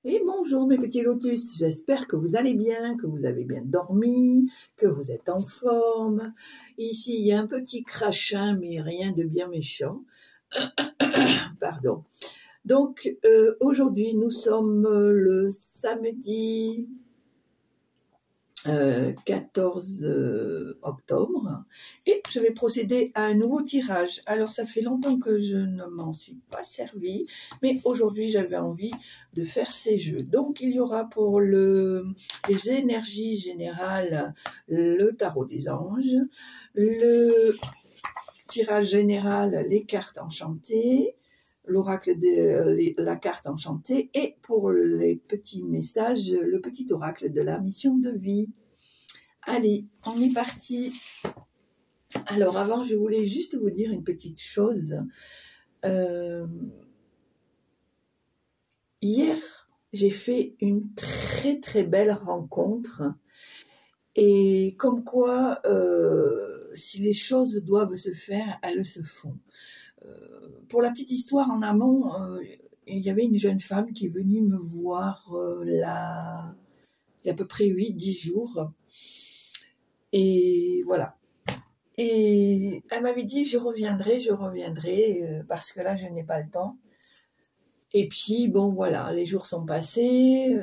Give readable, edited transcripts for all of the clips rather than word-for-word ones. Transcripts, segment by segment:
Et bonjour mes petits lotus, j'espère que vous allez bien, que vous avez bien dormi, que vous êtes en forme. Ici il y a un petit crachin mais rien de bien méchant. Pardon. Donc aujourd'hui nous sommes le samedi 14 octobre et je vais procéder à un nouveau tirage. Alors ça fait longtemps que je ne m'en suis pas servi, mais aujourd'hui j'avais envie de faire ces jeux. Donc il y aura pour les énergies générales le tarot des anges, le tirage général les cartes enchantées, l'oracle de la carte enchantée et pour les petits messages, le petit oracle de la mission de vie. Allez, on est parti. Alors avant, je voulais juste vous dire une petite chose. Hier, j'ai fait une très très belle rencontre et comme quoi, si les choses doivent se faire, elles se font. Pour la petite histoire en amont, il y avait une jeune femme qui est venue me voir il y a à peu près 8-10 jours. Et voilà. Et elle m'avait dit je reviendrai, parce que là je n'ai pas le temps. Et puis bon voilà, les jours sont passés,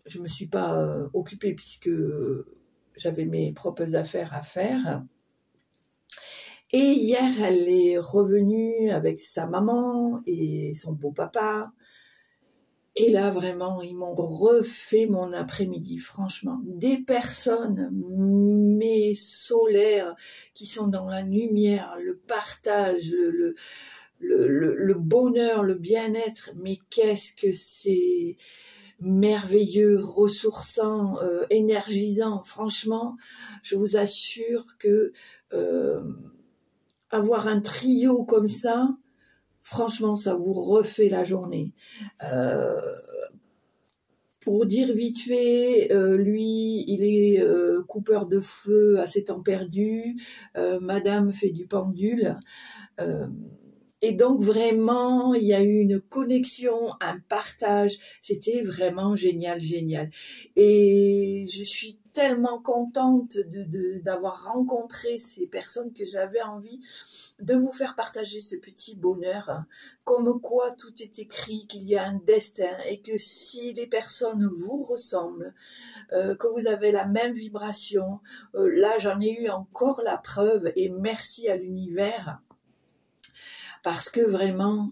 je me suis pas occupée puisque j'avais mes propres affaires à faire. Et hier, elle est revenue avec sa maman et son beau-papa. Et là, vraiment, ils m'ont refait mon après-midi, franchement. Des personnes, mais solaires, qui sont dans la lumière, le partage, le bonheur, le bien-être. Mais qu'est-ce que c'est merveilleux, ressourçant, énergisant. Franchement, je vous assure que avoir un trio comme ça, franchement, ça vous refait la journée. Pour dire vite fait, lui, il est coupeur de feu à ses temps perdus. Madame fait du pendule. Et donc vraiment, il y a eu une connexion, un partage. C'était vraiment génial, génial. Et je suis tellement contente d'avoir rencontré ces personnes que j'avais envie de vous faire partager ce petit bonheur, comme quoi tout est écrit, qu'il y a un destin et que si les personnes vous ressemblent, que vous avez la même vibration, là j'en ai eu encore la preuve et merci à l'univers. Parce que vraiment,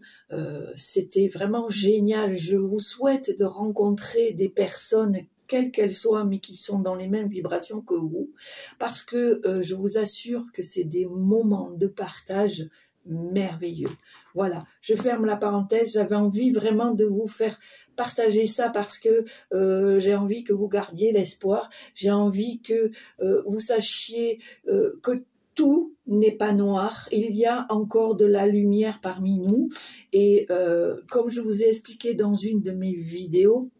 c'était vraiment génial. Je vous souhaite de rencontrer des personnes, quelles qu'elles soient, mais qui sont dans les mêmes vibrations que vous. Parce que je vous assure que c'est des moments de partage merveilleux. Voilà, je ferme la parenthèse. J'avais envie vraiment de vous faire partager ça parce que j'ai envie que vous gardiez l'espoir. J'ai envie que vous sachiez que tout n'est pas noir, il y a encore de la lumière parmi nous et comme je vous ai expliqué dans une de mes vidéos,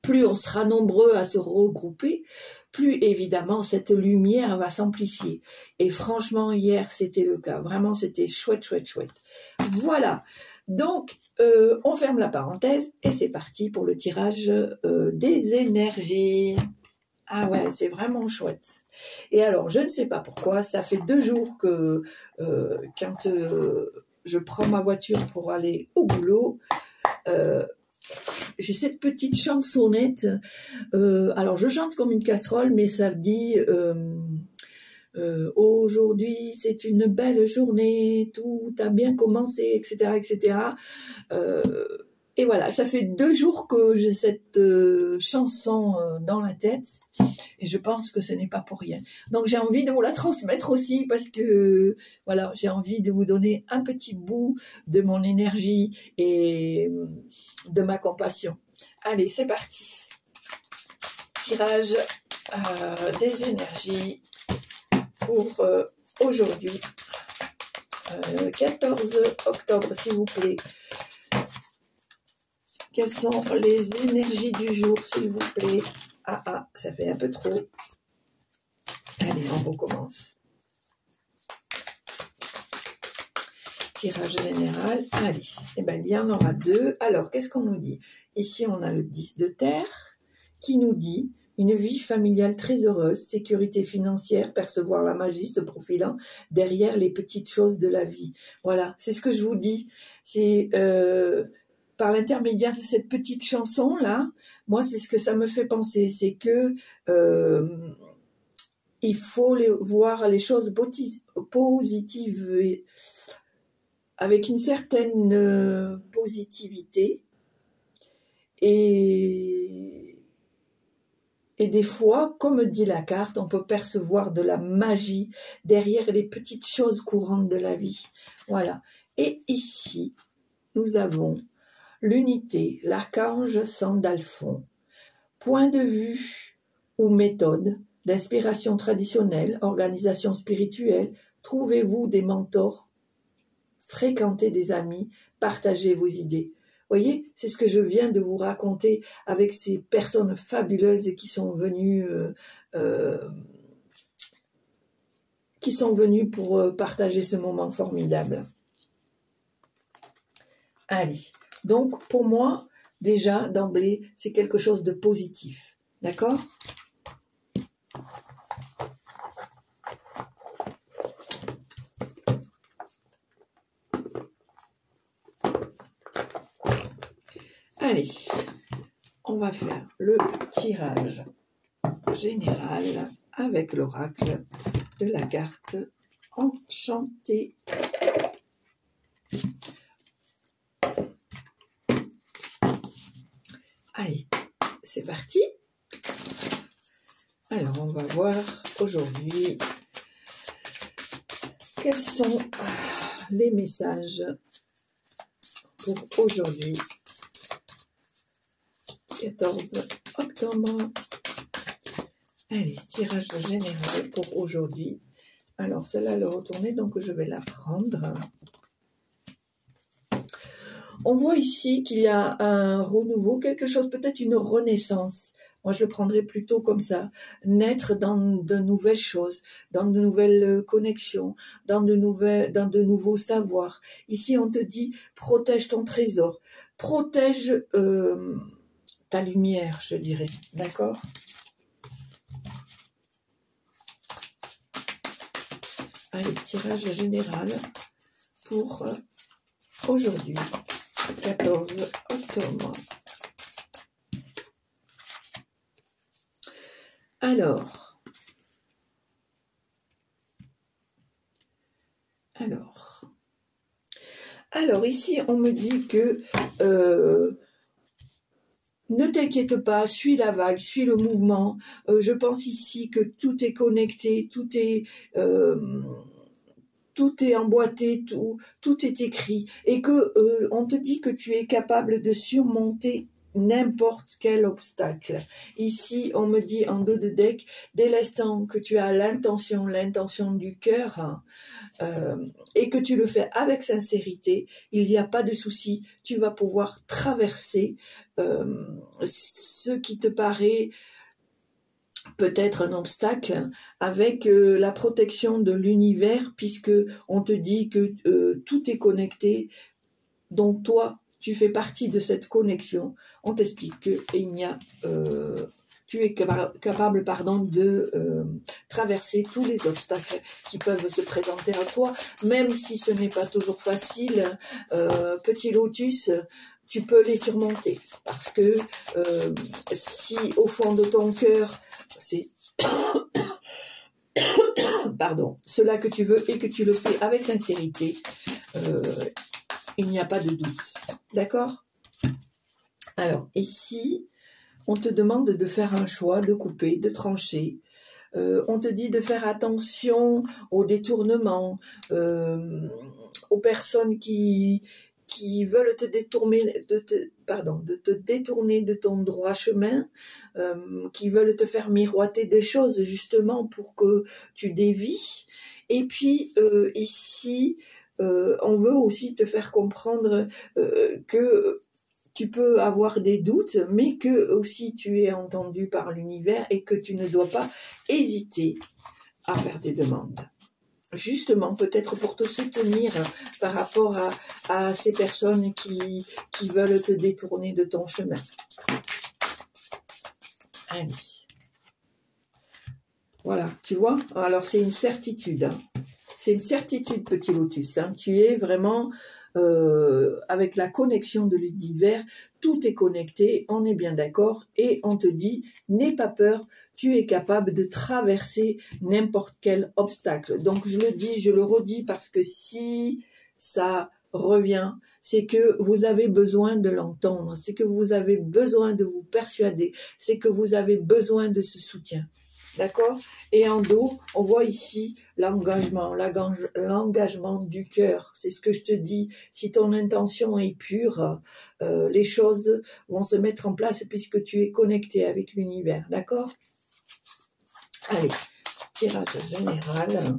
plus on sera nombreux à se regrouper, plus évidemment cette lumière va s'amplifier. Et franchement, hier, c'était le cas. Vraiment, c'était chouette, chouette, chouette. Voilà. Donc, on ferme la parenthèse et c'est parti pour le tirage des énergies. Ah ouais, c'est vraiment chouette. Et alors, je ne sais pas pourquoi, ça fait 2 jours que quand je prends ma voiture pour aller au boulot, j'ai cette petite chansonnette. Alors, je chante comme une casserole, mais ça dit aujourd'hui, c'est une belle journée, tout a bien commencé, etc., etc. Et voilà, ça fait 2 jours que j'ai cette chanson dans la tête et je pense que ce n'est pas pour rien. Donc j'ai envie de vous la transmettre aussi parce que voilà, j'ai envie de vous donner un petit bout de mon énergie et de ma compassion. Allez, c'est parti. Tirage des énergies pour aujourd'hui, 14 octobre, s'il vous plaît. Quelles sont les énergies du jour, s'il vous plaît? Ah, ça fait un peu trop. Allez, on recommence. tirage général. Allez, eh ben, il y en aura deux. Alors, qu'est-ce qu'on nous dit? Ici, on a le 10 de terre qui nous dit une vie familiale très heureuse, sécurité financière, percevoir la magie se profilant derrière les petites choses de la vie. Voilà, c'est ce que je vous dis. C'est par l'intermédiaire de cette petite chanson-là, moi, c'est ce que ça me fait penser. C'est que il faut voir les choses positives avec une certaine positivité et des fois, comme dit la carte, on peut percevoir de la magie derrière les petites choses courantes de la vie. Voilà. Et ici, nous avons l'unité, l'archange Sandalphon. Point de vue ou méthode d'inspiration traditionnelle, organisation spirituelle, trouvez-vous des mentors, fréquentez des amis, partagez vos idées. Voyez, c'est ce que je viens de vous raconter avec ces personnes fabuleuses qui sont venues pour partager ce moment formidable. Allez, donc pour moi, déjà d'emblée, c'est quelque chose de positif. D'accord ? Allez, on va faire le tirage général avec l'oracle de la carte enchantée. Allez, c'est parti. Alors, on va voir aujourd'hui quels sont les messages pour aujourd'hui. 14 octobre. Allez, tirage général pour aujourd'hui. Alors, celle-là, le retourner, donc je vais la prendre. On voit ici qu'il y a un renouveau, quelque chose, peut-être une renaissance. Moi, je le prendrais plutôt comme ça. Naître dans de nouvelles choses, dans de nouvelles connexions, dans de nouveaux savoirs. Ici, on te dit, protège ton trésor. Protège ta lumière, je dirais. D'accord ? Allez, tirage général pour aujourd'hui, 14 octobre. Alors ici, on me dit que ne t'inquiète pas, suis la vague, suis le mouvement. Je pense ici que tout est connecté, tout est emboîté, tout est écrit, et que on te dit que tu es capable de surmonter n'importe quel obstacle. Ici, on me dit en dos de deck, dès l'instant que tu as l'intention du cœur, et que tu le fais avec sincérité, il n'y a pas de souci, tu vas pouvoir traverser ce qui te paraît peut-être un obstacle avec la protection de l'univers, puisque on te dit que tout est connecté, donc toi tu fais partie de cette connexion. On t'explique que tu es capable de traverser tous les obstacles qui peuvent se présenter à toi, même si ce n'est pas toujours facile. Petit lotus, tu peux les surmonter, parce que si au fond de ton cœur, c'est cela que tu veux et que tu le fais avec sincérité, il n'y a pas de doute. D'accord ? Alors, ici, on te demande de faire un choix, de couper, de trancher. On te dit de faire attention aux détournements, aux personnes qui veulent te détourner, de te détourner de ton droit chemin, qui veulent te faire miroiter des choses justement pour que tu dévies. Et puis ici, on veut aussi te faire comprendre que tu peux avoir des doutes, mais que aussi tu es entendu par l'univers et que tu ne dois pas hésiter à faire des demandes. justement, peut-être pour te soutenir par rapport à ces personnes qui veulent te détourner de ton chemin. Allez. Voilà, tu vois. Alors, c'est une certitude. Hein. C'est une certitude, petit lotus. Hein. Tu es vraiment avec la connexion de l'univers. Tout est connecté, on est bien d'accord. Et on te dit, n'aie pas peur, tu es capable de traverser n'importe quel obstacle. Donc, je le dis, je le redis, parce que si ça revient, c'est que vous avez besoin de l'entendre, c'est que vous avez besoin de vous persuader, c'est que vous avez besoin de ce soutien. D'accord? Et en dos, on voit ici l'engagement du cœur. C'est ce que je te dis. Si ton intention est pure, les choses vont se mettre en place puisque tu es connecté avec l'univers. D'accord? Allez, tirage général.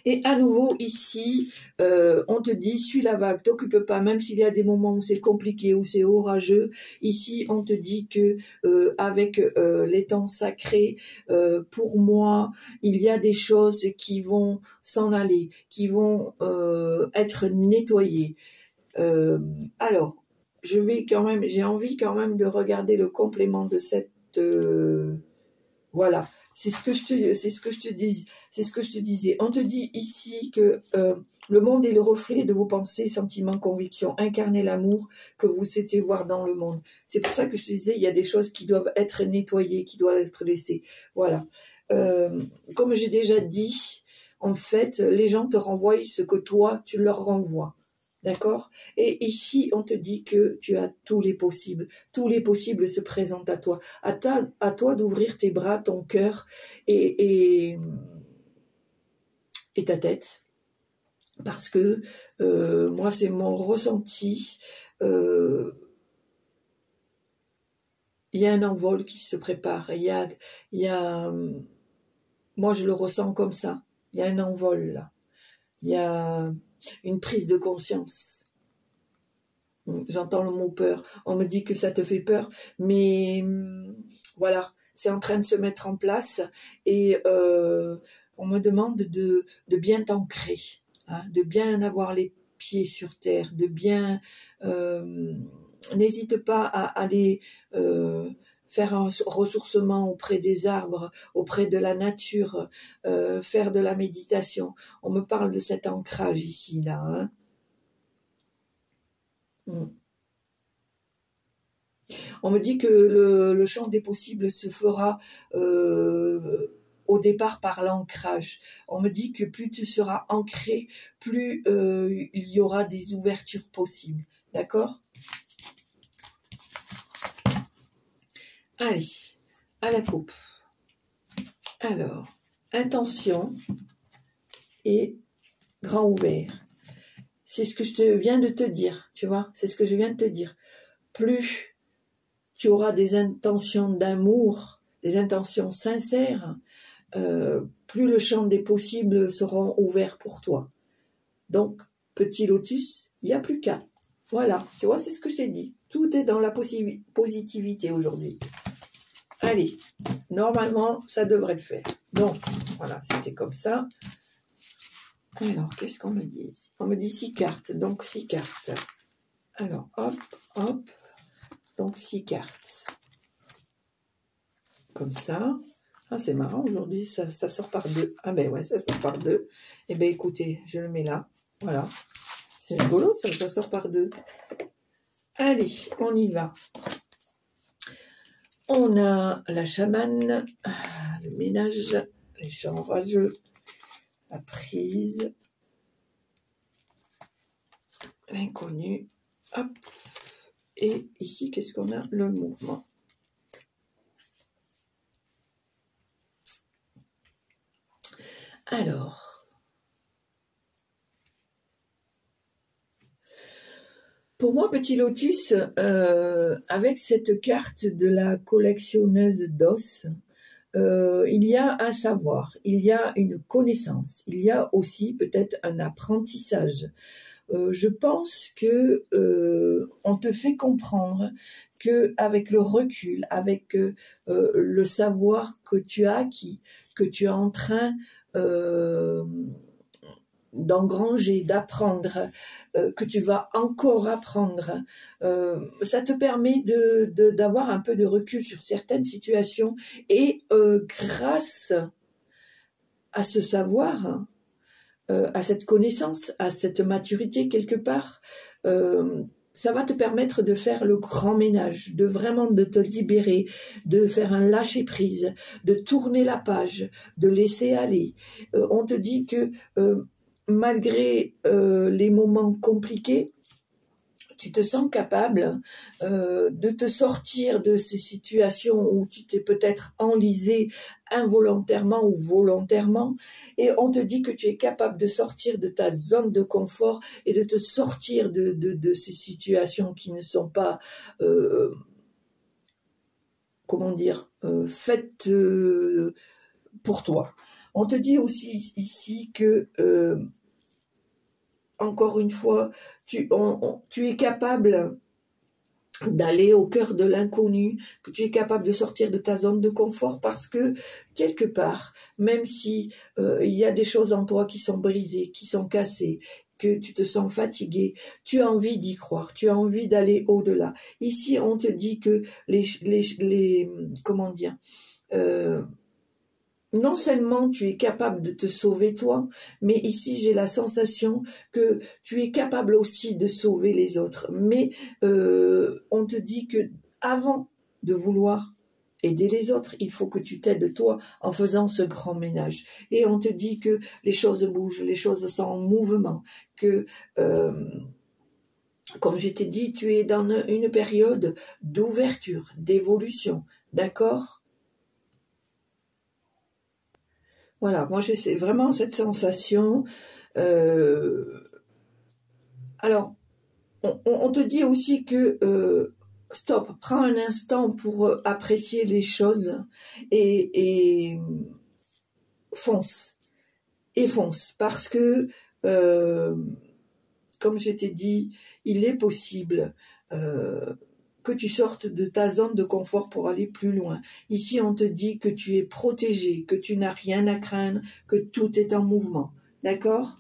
Et à nouveau, ici, on te dit, suis la vague, t'occupe pas, même s'il y a des moments où c'est compliqué, où c'est orageux. Ici, on te dit que avec les temps sacrés, pour moi, il y a des choses qui vont s'en aller, qui vont être nettoyées. Alors, j'ai envie quand même de regarder le complément de cette... voilà. C'est ce que je te disais. On te dit ici que le monde est le reflet de vos pensées, sentiments, convictions. Incarnez l'amour que vous souhaitez voir dans le monde. C'est pour ça que je te disais, il y a des choses qui doivent être nettoyées, qui doivent être laissées. Voilà. Comme j'ai déjà dit, en fait, les gens te renvoient ce que toi, tu leur renvoies. D'accord? Et ici, on te dit que tu as tous les possibles. Tous les possibles se présentent à toi. À toi d'ouvrir tes bras, ton cœur et ta tête. Parce que moi, c'est mon ressenti. Il y a un envol qui se prépare. Moi, je le ressens comme ça. Il y a un envol là. Il y a une prise de conscience. J'entends le mot peur. On me dit que ça te fait peur, mais voilà, c'est en train de se mettre en place et on me demande de bien t'ancrer, hein, de bien avoir les pieds sur terre, de bien... n'hésite pas à aller faire un ressourcement auprès des arbres, auprès de la nature, faire de la méditation. On me parle de cet ancrage ici, là. Hein. On me dit que le champ des possibles se fera au départ par l'ancrage. On me dit que plus tu seras ancré, plus il y aura des ouvertures possibles. D'accord ? Allez, à la coupe. Alors, intention et grand ouvert. C'est ce que je viens de te dire, tu vois, c'est ce que je viens de te dire. Plus tu auras des intentions d'amour, des intentions sincères, plus le champ des possibles seront ouverts pour toi. Donc, petit lotus, il n'y a plus qu'à. Voilà, tu vois, c'est ce que je t'ai dit. Tout est dans la positivité aujourd'hui. Allez, normalement, ça devrait le faire. Donc, voilà, c'était comme ça. Alors, qu'est-ce qu'on me dit ici? On me dit 6 cartes, donc 6 cartes. Alors, hop, hop, donc 6 cartes. Comme ça. Ah, c'est marrant, aujourd'hui, ça sort par 2. Ah ben ouais, ça sort par 2. Eh ben écoutez, je le mets là. Voilà. C'est rigolo, ça sort par 2. Allez, on y va. On a la chamane, le ménage, les champs orageux, la prise, l'inconnu, hop, et ici, qu'est-ce qu'on a? Le mouvement. Alors, pour moi, petit lotus, avec cette carte de la collectionneuse d'os, il y a un savoir, il y a une connaissance, il y a aussi peut-être un apprentissage. je pense que on te fait comprendre que avec le recul, avec le savoir que tu as acquis, que tu es en train d'engranger, d'apprendre, que tu vas encore apprendre. Ça te permet d'avoir un peu de recul sur certaines situations et grâce à ce savoir, à cette connaissance, à cette maturité quelque part, ça va te permettre de faire le grand ménage, de vraiment de te libérer, de faire un lâcher-prise, de tourner la page, de laisser aller. On te dit que malgré les moments compliqués, tu te sens capable de te sortir de ces situations où tu t'es peut-être enlisé involontairement ou volontairement, et on te dit que tu es capable de sortir de ta zone de confort et de te sortir de ces situations qui ne sont pas, comment dire, faites pour toi. On te dit aussi ici que encore une fois, tu es capable d'aller au cœur de l'inconnu, que tu es capable de sortir de ta zone de confort parce que, quelque part, même si il y a des choses en toi qui sont brisées, qui sont cassées, que tu te sens fatigué, tu as envie d'y croire, tu as envie d'aller au-delà. Ici, on te dit que comment dire, non seulement tu es capable de te sauver toi, mais ici j'ai la sensation que tu es capable aussi de sauver les autres. Mais on te dit que avant de vouloir aider les autres, il faut que tu t'aides toi en faisant ce grand ménage. Et on te dit que les choses bougent, les choses sont en mouvement, que comme je t'ai dit, tu es dans une période d'ouverture, d'évolution, d'accord ? Voilà, moi j'ai vraiment cette sensation. Alors, on te dit aussi que stop, prends un instant pour apprécier les choses et fonce, parce que comme je t'ai dit, il est possible que tu sortes de ta zone de confort pour aller plus loin. Ici, on te dit que tu es protégé, que tu n'as rien à craindre, que tout est en mouvement. D'accord ?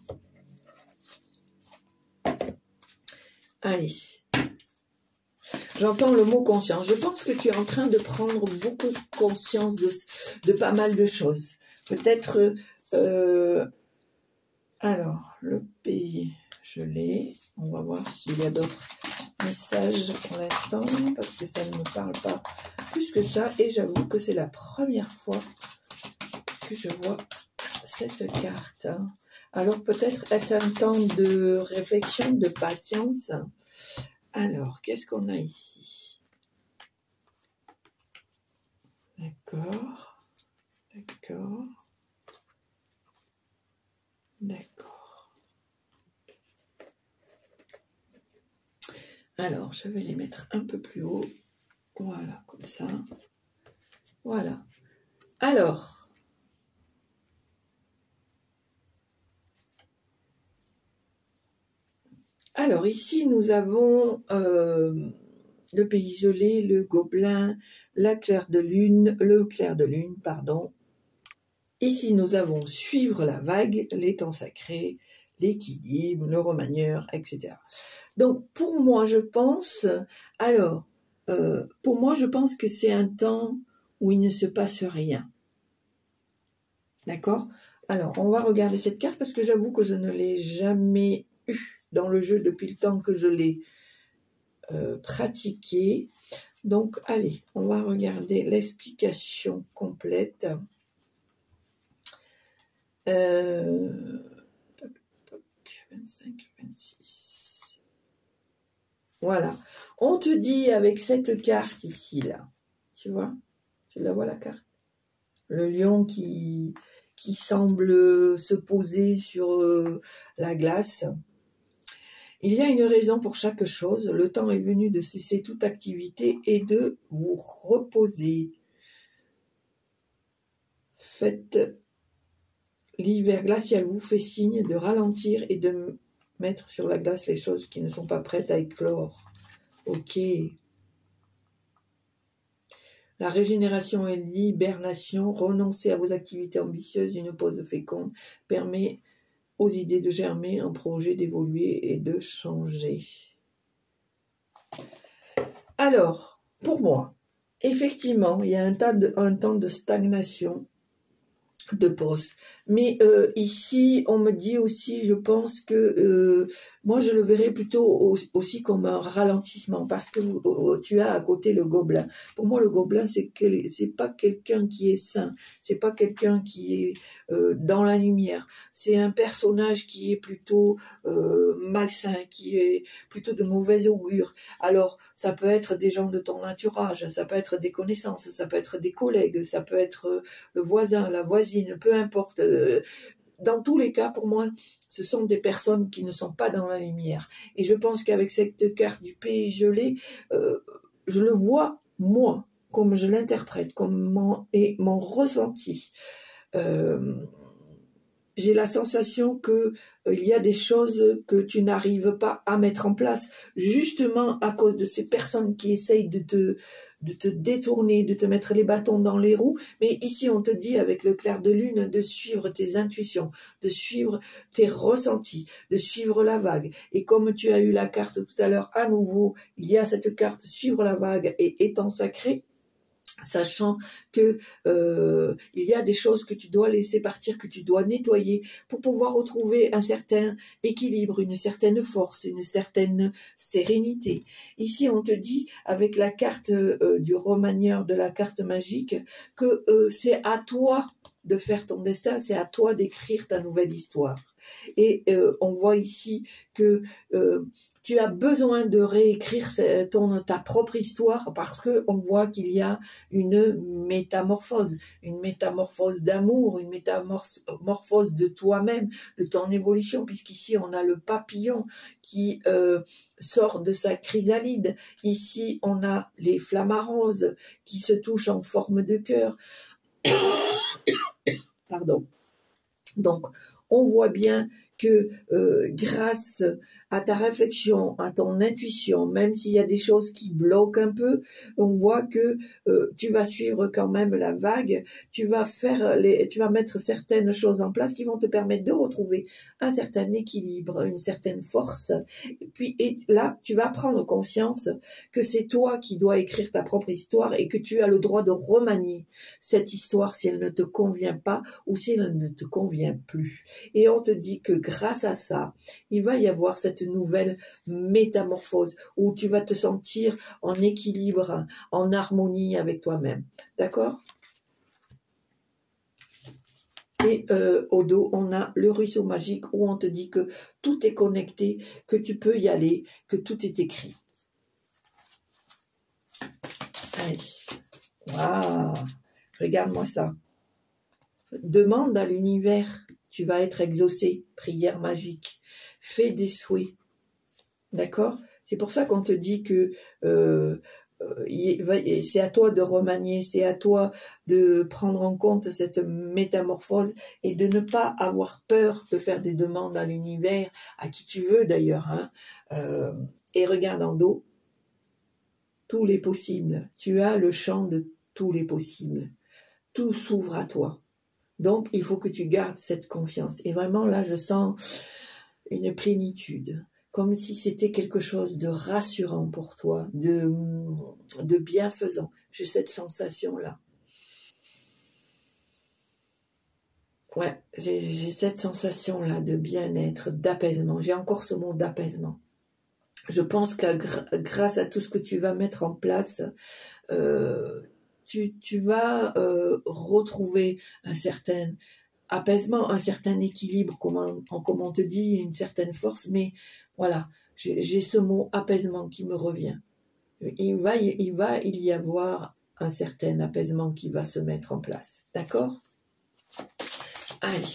Allez. J'entends le mot conscience. Je pense que tu es en train de prendre beaucoup conscience de pas mal de choses. Peut-être... alors, le pays, je l'ai. On va voir s'il y a d'autres message pour l'instant parce que ça ne me parle pas plus que ça et j'avoue que c'est la première fois que je vois cette carte. Alors peut-être est-ce un temps de réflexion, de patience. Alors, qu'est-ce qu'on a ici? D'accord, d'accord, d'accord. Alors, je vais les mettre un peu plus haut. Voilà, comme ça. Voilà. Alors ici, nous avons le pays gelé, le gobelin, le clair de lune, pardon. Ici, nous avons suivre la vague, l'étang sacré, l'équilibre, le remanieur, etc. Donc, pour moi, je pense, que c'est un temps où il ne se passe rien. D'accord ? Alors, on va regarder cette carte parce que j'avoue que je ne l'ai jamais eue dans le jeu depuis le temps que je l'ai pratiqué. Donc, allez, on va regarder l'explication complète. Toc, 25, 26. Voilà. On te dit avec cette carte ici, là, tu vois, tu la vois la carte? Le lion qui semble se poser sur la glace. Il y a une raison pour chaque chose. Le temps est venu de cesser toute activité et de vous reposer. L'hiver glacial vous fait signe de ralentir et de Mettre sur la glace les choses qui ne sont pas prêtes à éclore. Ok. La régénération et l'hibernation, renoncer à vos activités ambitieuses, une pause féconde, permet aux idées de germer, un projet d'évoluer et de changer. Alors, pour moi, effectivement, il y a un temps de stagnation, de pause. Mais ici, on me dit aussi, je pense que moi, je le verrais plutôt aussi comme un ralentissement, parce que tu as à côté le gobelin. Pour moi, le gobelin, c'est pas quelqu'un qui est sain, c'est pas quelqu'un qui est dans la lumière. C'est un personnage qui est plutôt malsain, qui est plutôt de mauvais augure. Alors, ça peut être des gens de ton entourage, ça peut être des connaissances, ça peut être des collègues, ça peut être le voisin, la voisine, peu importe. Dans tous les cas, pour moi, ce sont des personnes qui ne sont pas dans la lumière. Et je pense qu'avec cette carte du pays gelé, je le vois, moi, comme je l'interprète, comme mon ressenti. J'ai la sensation que il y a des choses que tu n'arrives pas à mettre en place, justement à cause de ces personnes qui essayent de te détourner, de te mettre les bâtons dans les roues. Mais ici, on te dit, avec le clair de lune, de suivre tes intuitions, de suivre tes ressentis, de suivre la vague. Et comme tu as eu la carte tout à l'heure, à nouveau, il y a cette carte suivre la vague et étant sacré, sachant que il y a des choses que tu dois laisser partir, que tu dois nettoyer pour pouvoir retrouver un certain équilibre, une certaine force, une certaine sérénité. Ici, on te dit, avec la carte du remanieur de la carte magique, que c'est à toi de faire ton destin, c'est à toi d'écrire ta nouvelle histoire. Et on voit ici que tu as besoin de réécrire ta propre histoire parce que on voit qu'il y a une métamorphose d'amour, une métamorphose de toi-même, de ton évolution, puisqu'ici on a le papillon qui sort de sa chrysalide. Ici on a les flamants roses qui se touchent en forme de cœur. Pardon. Donc, on voit bien que grâce à ta réflexion, à ton intuition, même s'il y a des choses qui bloquent un peu, on voit que tu vas suivre quand même la vague, tu vas mettre certaines choses en place qui vont te permettre de retrouver un certain équilibre, une certaine force. Et là, tu vas prendre conscience que c'est toi qui dois écrire ta propre histoire et que tu as le droit de remanier cette histoire si elle ne te convient pas ou si elle ne te convient plus. Et on te dit que grâce à ça, il va y avoir cette nouvelle métamorphose où tu vas te sentir en équilibre, en harmonie avec toi-même. D'accord ? Et au dos, on a le ruisseau magique où on te dit que tout est connecté, que tu peux y aller, que tout est écrit. Allez. Waouh ! Regarde-moi ça. Demande à l'univers, tu vas être exaucé, prière magique. Fais des souhaits. D'accord ? C'est pour ça qu'on te dit que c'est à toi de remanier, c'est à toi de prendre en compte cette métamorphose et de ne pas avoir peur de faire des demandes à l'univers, à qui tu veux d'ailleurs. Hein. Et regarde en dos, tous les possibles. Tu as le champ de tous les possibles. Tout s'ouvre à toi. Donc, il faut que tu gardes cette confiance. Et vraiment, là, je sens une plénitude, comme si c'était quelque chose de rassurant pour toi, de bienfaisant. J'ai cette sensation-là. Ouais, j'ai cette sensation-là de bien-être, d'apaisement. J'ai encore ce mot d'apaisement. Je pense que grâce à tout ce que tu vas mettre en place, tu vas retrouver un certain apaisement, un certain équilibre, comme on te dit, une certaine force, mais voilà, j'ai ce mot apaisement qui me revient. Il va y avoir un certain apaisement qui va se mettre en place, d'accord ? Allez,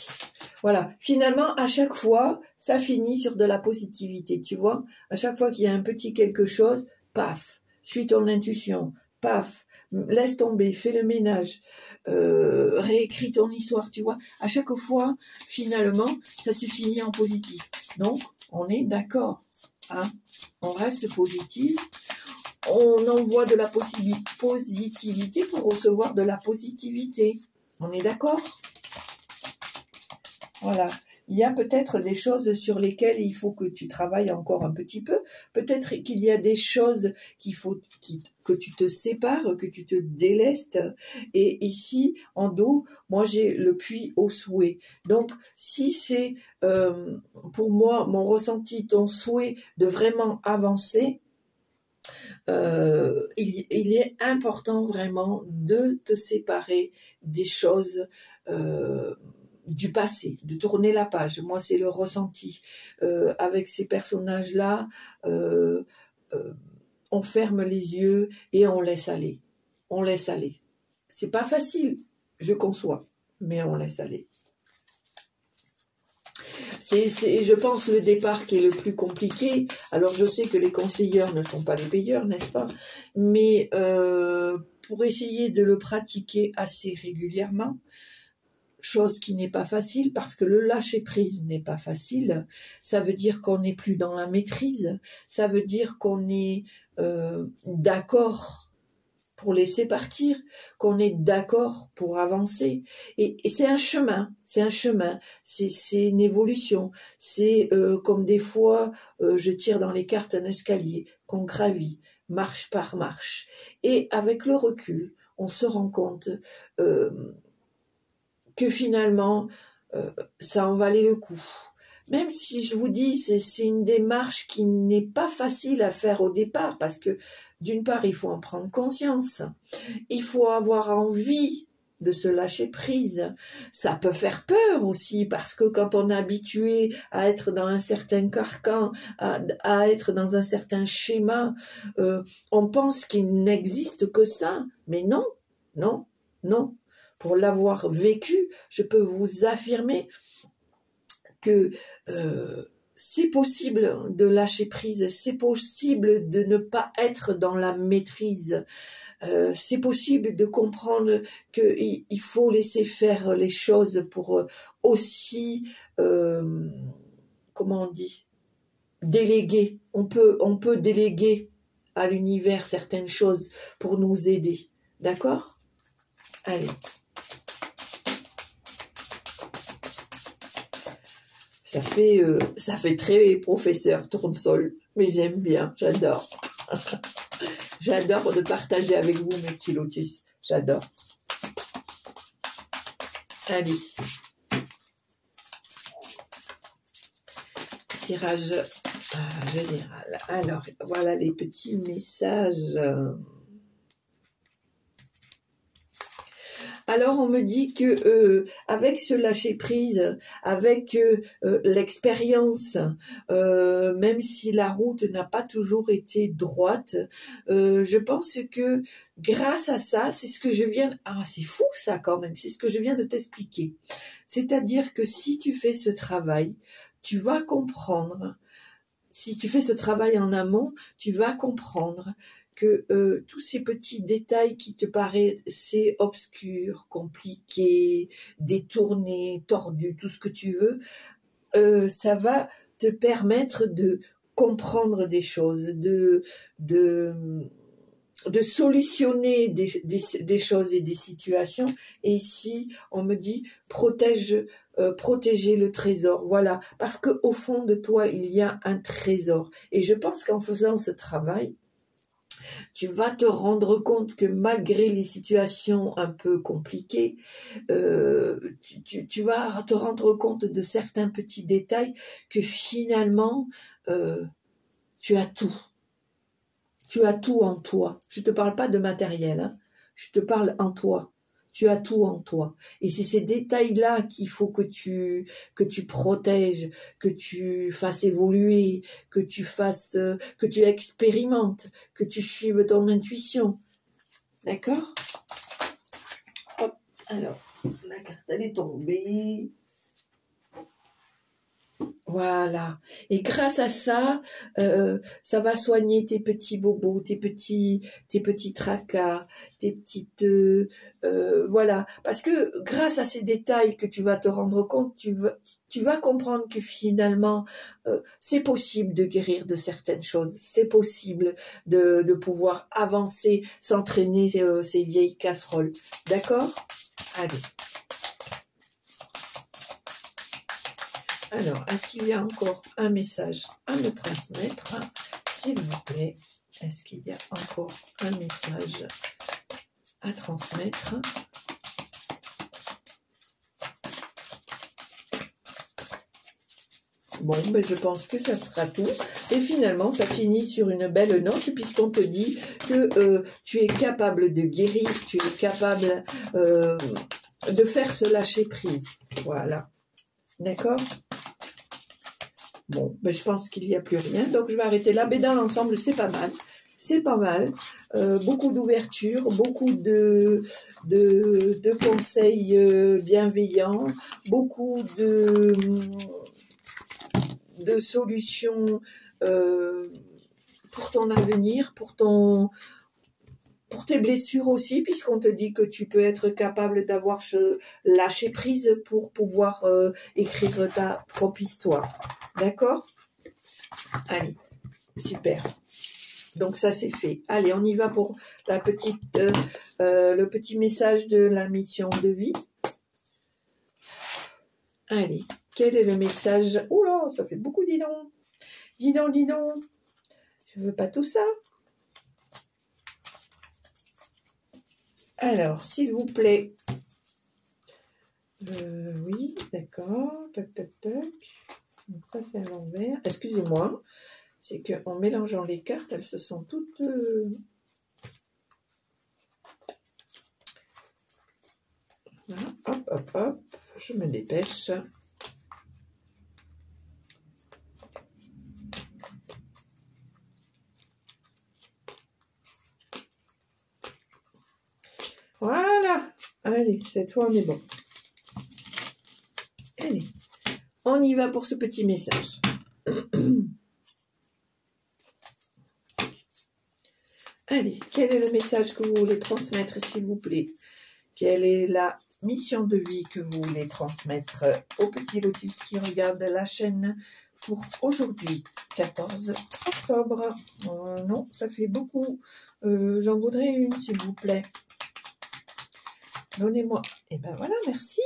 voilà, finalement, à chaque fois, ça finit sur de la positivité, tu vois ? À chaque fois qu'il y a un petit quelque chose, paf, suis ton intuition, paf, laisse tomber, fais le ménage, réécris ton histoire, tu vois. À chaque fois, finalement, ça se finit en positif. Donc, On est d'accord, hein? On reste positif. On envoie de la positivité pour recevoir de la positivité. On est d'accord? Voilà. Il y a peut-être des choses sur lesquelles il faut que tu travailles encore un petit peu. Peut-être qu'il y a des choses que tu te sépares, que tu te délestes. Et ici, en dos, moi j'ai le puits au souhait. Donc, si c'est pour moi, mon ressenti, ton souhait de vraiment avancer, il est important vraiment de te séparer des choses du passé, de tourner la page. Moi, c'est le ressenti. Avec ces personnages-là, on ferme les yeux et on laisse aller. On laisse aller. C'est pas facile, je conçois, mais on laisse aller. C'est, je pense, le départ qui est le plus compliqué. Alors, je sais que les conseilleurs ne sont pas les payeurs, n'est-ce pas? Mais pour essayer de le pratiquer assez régulièrement, chose qui n'est pas facile parce que le lâcher-prise n'est pas facile. Ça veut dire qu'on n'est plus dans la maîtrise. Ça veut dire qu'on est d'accord pour laisser partir, qu'on est d'accord pour avancer. Et c'est un chemin, c'est une évolution. C'est comme des fois, je tire dans les cartes un escalier qu'on gravit, marche par marche. Et avec le recul, on se rend compte que finalement, ça en valait le coup. Même si je vous dis, c'est une démarche qui n'est pas facile à faire au départ, parce que d'une part, il faut en prendre conscience, il faut avoir envie de se lâcher prise. Ça peut faire peur aussi, parce que quand on est habitué à être dans un certain carcan, à être dans un certain schéma, on pense qu'il n'existe que ça. Mais non, non, non. Pour l'avoir vécu, je peux vous affirmer que c'est possible de lâcher prise, c'est possible de ne pas être dans la maîtrise, c'est possible de comprendre qu'il faut laisser faire les choses pour aussi, comment on dit, déléguer. On peut déléguer à l'univers certaines choses pour nous aider. D'accord? Allez. Ça fait très professeur tournesol, mais j'aime bien, j'adore. J'adore de partager avec vous mes petits lotus, j'adore. Allez. Tirage général. Alors, voilà les petits messages. Alors on me dit que avec ce lâcher prise, avec l'expérience, même si la route n'a pas toujours été droite, je pense que grâce à ça, c'est ce que je viens. Ah, c'est fou ça quand même. C'est ce que je viens de t'expliquer. C'est-à-dire que si tu fais ce travail, tu vas comprendre. Si tu fais ce travail en amont, tu vas comprendre que tous ces petits détails qui te paraissaient obscurs, compliqués, détournés, tordus, tout ce que tu veux, ça va te permettre de comprendre des choses, de solutionner des choses et des situations. Et ici, on me dit protéger le trésor. Voilà, parce que au fond de toi, il y a un trésor. Et je pense qu'en faisant ce travail, tu vas te rendre compte que malgré les situations un peu compliquées, tu vas te rendre compte de certains petits détails que finalement, tu as tout. Tu as tout en toi. Je ne te parle pas de matériel, hein. Je te parle en toi. Tu as tout en toi. Et c'est ces détails-là qu'il faut que tu protèges, que tu fasses évoluer, que tu expérimentes, que tu suives ton intuition. D'accord? Hop. Alors, la carte, elle est tombée. Voilà. Et grâce à ça, ça va soigner tes petits bobos, tes petits tracas, tes petites, voilà. Parce que grâce à ces détails que tu vas te rendre compte, tu vas comprendre que finalement, c'est possible de guérir de certaines choses. C'est possible de pouvoir avancer, s'entraîner ces vieilles casseroles. D'accord? Allez. Alors, est-ce qu'il y a encore un message à me transmettre? S'il vous plaît, est-ce qu'il y a encore un message à transmettre? Bon, ben je pense que ça sera tout. Et finalement, ça finit sur une belle note, puisqu'on te dit que tu es capable de guérir, tu es capable de faire ce lâcher prise. Voilà. D'accord? Bon, ben je pense qu'il n'y a plus rien, donc je vais arrêter là. Mais dans l'ensemble, c'est pas mal. C'est pas mal. Beaucoup d'ouverture, beaucoup de conseils bienveillants, beaucoup de solutions pour ton avenir, pour tes blessures aussi, puisqu'on te dit que tu peux être capable d'avoir lâché prise pour pouvoir écrire ta propre histoire. D'accord? Allez, super. Donc ça c'est fait. Allez, on y va pour la le petit message de la mission de vie. Allez, quel est le message? Oh là, ça fait beaucoup, dis donc. Dis donc, dis donc. Je veux pas tout ça. Alors, s'il vous plaît. Oui, d'accord. Tac, tac, tac. Donc ça, c'est à l'envers. Excusez-moi. C'est qu'en mélangeant les cartes, elles se sont toutes... Voilà. Hop, hop, hop. Je me dépêche. Voilà. Allez, cette fois, on est bon. Allez, on y va pour ce petit message. Allez, quel est le message que vous voulez transmettre, s'il vous plaît? Quelle est la mission de vie que vous voulez transmettre au petit lotus qui regarde la chaîne pour aujourd'hui, 14 octobre? Non, ça fait beaucoup. J'en voudrais une, s'il vous plaît. Donnez-moi. Eh ben voilà, merci.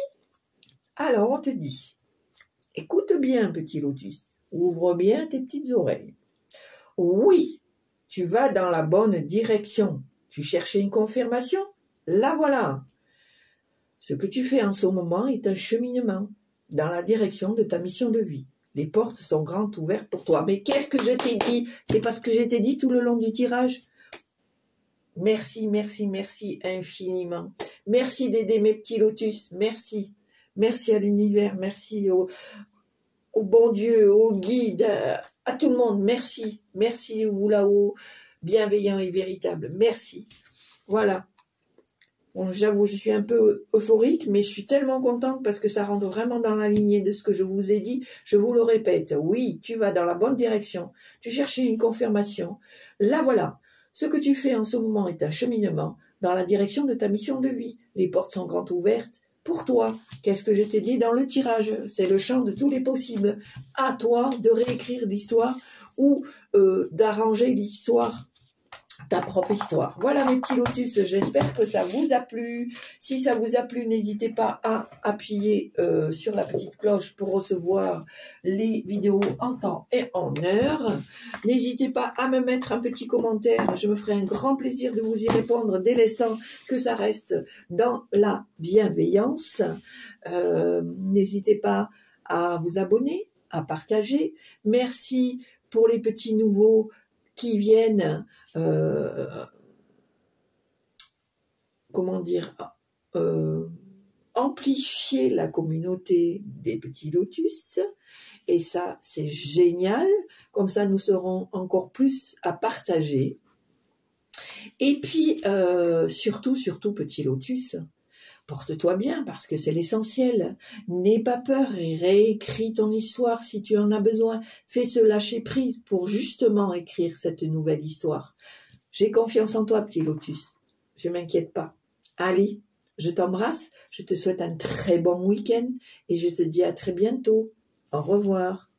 Alors, on te dit, écoute bien, petit lotus. Ouvre bien tes petites oreilles. Oui, tu vas dans la bonne direction. Tu cherchais une confirmation? La voilà. Ce que tu fais en ce moment est un cheminement dans la direction de ta mission de vie. Les portes sont grandes ouvertes pour toi. Mais qu'est-ce que je t'ai dit? C'est parce que je t'ai dit tout le long du tirage. Merci, merci, merci infiniment. Merci d'aider mes petits lotus. Merci. Merci à l'univers. Merci au bon Dieu, au guide, à tout le monde. Merci. Merci, vous là-haut, bienveillant et véritable. Merci. Voilà. Bon, j'avoue, je suis un peu euphorique, mais je suis tellement contente parce que ça rentre vraiment dans la lignée de ce que je vous ai dit. Je vous le répète, oui, tu vas dans la bonne direction. Tu cherchais une confirmation. La voilà. Ce que tu fais en ce moment est un cheminement dans la direction de ta mission de vie. Les portes sont grandes ouvertes pour toi. Qu'est-ce que je t'ai dit dans le tirage? C'est le champ de tous les possibles. À toi de réécrire l'histoire ou d'arranger l'histoire, ta propre histoire. Voilà mes petits lotus, j'espère que ça vous a plu. Si ça vous a plu, n'hésitez pas à appuyer sur la petite cloche pour recevoir les vidéos en temps et en heure. N'hésitez pas à me mettre un petit commentaire, je me ferai un grand plaisir de vous y répondre dès l'instant que ça reste dans la bienveillance. N'hésitez pas à vous abonner, à partager. Merci pour les petits nouveaux qui viennent comment dire, amplifier la communauté des petits lotus, et ça c'est génial, comme ça nous serons encore plus à partager. Et puis surtout petit lotus, porte-toi bien parce que c'est l'essentiel. N'aie pas peur et réécris ton histoire si tu en as besoin. Fais ce lâcher prise pour justement écrire cette nouvelle histoire. J'ai confiance en toi, petit lotus. Je m'inquiète pas. Allez, Je t'embrasse, je te souhaite un très bon week-end et je te dis à très bientôt. Au revoir.